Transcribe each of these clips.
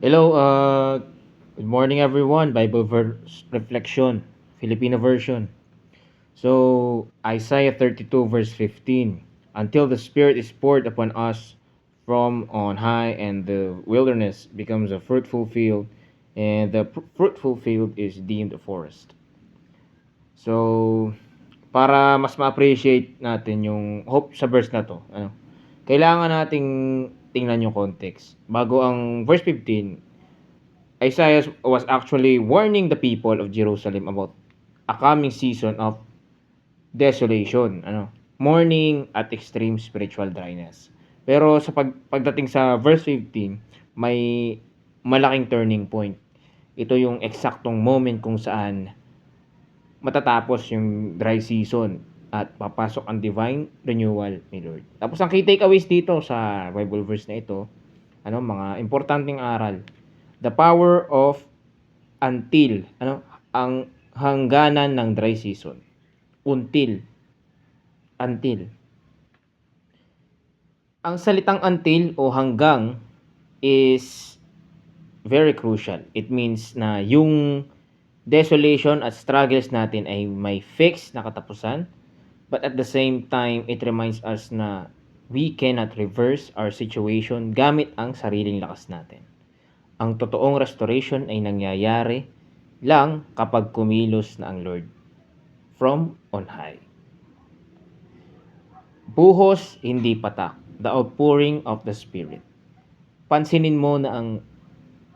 Hello, good morning everyone. Bible verse reflection, Filipino version. So, Isaiah 32 verse 15. Until the Spirit is poured upon us from on high and the wilderness becomes a fruitful field and the fruitful field is deemed a forest. So, para mas ma-appreciate natin yung hope sa verse na to, kailangan nating tingnan yung context. Bago ang verse 15, Isaiah was actually warning the people of Jerusalem about a coming season of desolation, mourning at extreme spiritual dryness. Pero sa pagdating sa verse 15, may malaking turning point. Ito yung eksaktong moment kung saan matatapos yung dry season at papasok ang divine renewal ni Lord. Tapos ang key takeaways dito sa Bible verse na ito, mga importanteng aral. The power of until, ang hangganan ng dry season. Until. Ang salitang until o hanggang is very crucial. It means na yung desolation at struggles natin ay may fixed na katapusan, but at the same time, it reminds us na we cannot reverse our situation gamit ang sariling lakas natin. Ang totoong restoration ay nangyayari lang kapag kumilos na ang Lord from on high. Buhos, hindi patak. The outpouring of the Spirit. Pansinin mo na ang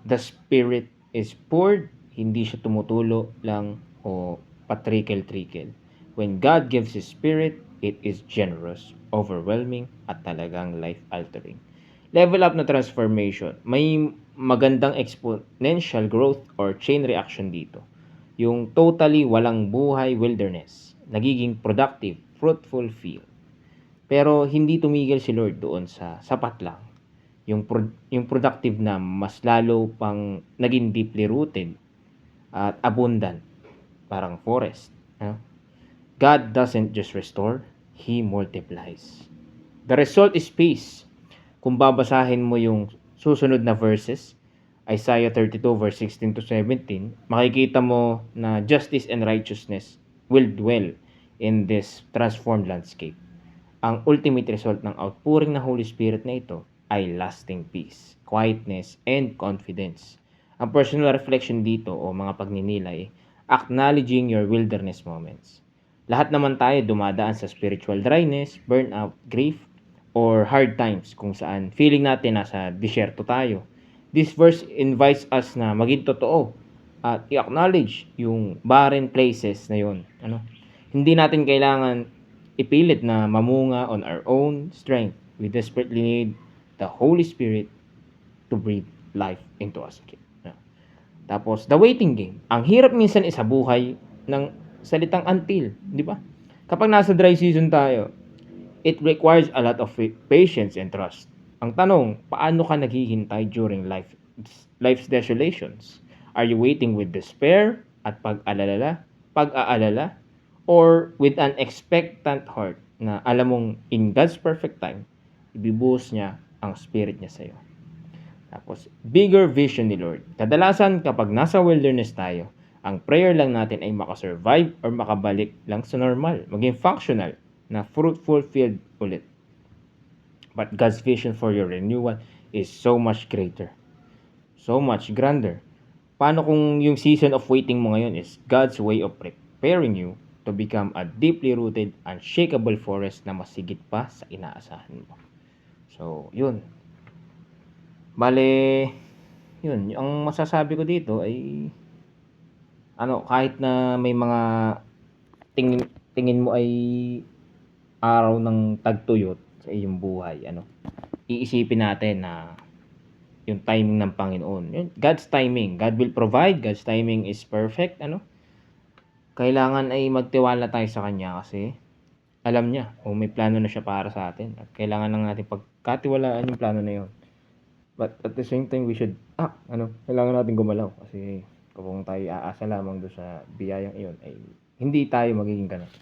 the Spirit is poured, hindi siya tumutulo lang o patrikel-trikel. When God gives His Spirit, it is generous, overwhelming, at talagang life-altering. Level up na transformation. May magandang exponential growth or chain reaction dito. Yung totally walang buhay wilderness, nagiging productive, fruitful field. Pero hindi tumigil si Lord doon sa sapat lang. Yung productive na mas lalo pang naging deeply rooted at abundant, parang forest. God doesn't just restore, He multiplies. The result is peace. Kung babasahin mo yung susunod na verses, Isaiah 32 verse 16 to 17, makikita mo na justice and righteousness will dwell in this transformed landscape. Ang ultimate result ng outpouring ng Holy Spirit na ito ay lasting peace, quietness, and confidence. Ang personal reflection dito o mga pagninilay, acknowledging your wilderness moments. Lahat naman tayo dumadaan sa spiritual dryness, burnout, grief, or hard times kung saan feeling natin nasa disyerto tayo. This verse invites us na maging totoo at i-acknowledge yung barren places na yun. Hindi natin kailangan ipilit na mamunga on our own strength. We desperately need the Holy Spirit to breathe life into us again. Tapos, the waiting game. Ang hirap minsan sa buhay ng salitang until, di ba? Kapag nasa dry season tayo, it requires a lot of patience and trust. Ang tanong, paano ka naghihintay during life's desolations? Are you waiting with despair at pag-aalala, or with an expectant heart na alam mong in God's perfect time, ibibuhos niya ang spirit niya sa'yo. Tapos, bigger vision ni Lord. Kadalasan kapag nasa wilderness tayo, ang prayer lang natin ay makasurvive or makabalik lang sa normal, maging functional na fruitful field ulit. But God's vision for your renewal is so much greater, so much grander. Paano kung yung season of waiting mo ngayon is God's way of preparing you to become a deeply rooted, unshakable forest na masigit pa sa inaasahan mo. So, yun. Bale, yun. Ang masasabi ko dito ay kahit na may mga tingin mo ay araw ng tagtuyot sa iyong buhay, iisipin natin na yung timing ng Panginoon. Yun, God's timing. God will provide. God's timing is perfect. Kailangan ay magtiwala tayo sa Kanya kasi alam niya o may plano na siya para sa atin. At kailangan lang natin pagkatiwalaan yung plano na yun. But at the same time, we should, kailangan natin gumalaw. Kasi kung tayo aasa lamang doon sa biyayang iyon, ay hindi tayo magiging ganun.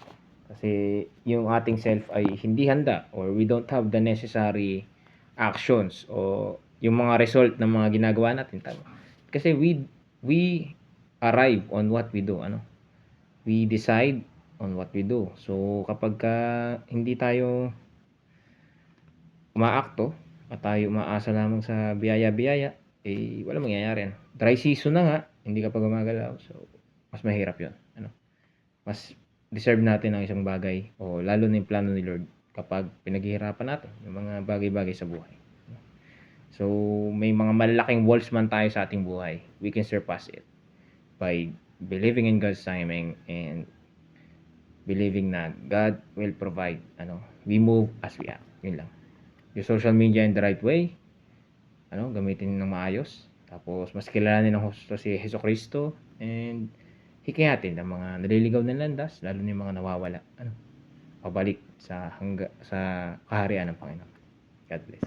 Kasi yung ating self ay hindi handa or we don't have the necessary actions o yung mga result ng mga ginagawa natin, tama. Kasi we arrive on what we do, ano. We decide on what we do. So, kapagka hindi tayo umaakto at tayo umaasa lamang sa biyaya-biyaya, eh, walang mangyayari, ano. Dry season na nga, hindi ka pa gumagalaw, so mas mahirap 'yun, ano. Mas deserve natin ang isang bagay o lalo na yung plano ni Lord kapag pinaghihirapan natin yung mga bagay-bagay sa buhay. So, may mga malalaking walls man tayo sa ating buhay, we can surpass it by believing in God's timing and believing na God will provide, ano. We move as we act, yun lang. Yung social media in the right way, ano, gamitin ng maayos. Tapos mas kilalanin ng husto si Jesucristo and hikayatin ang mga naliligaw ng landas, lalo na yung mga nawawala, ano, pabalik sa kaharian ng Panginoon. God bless.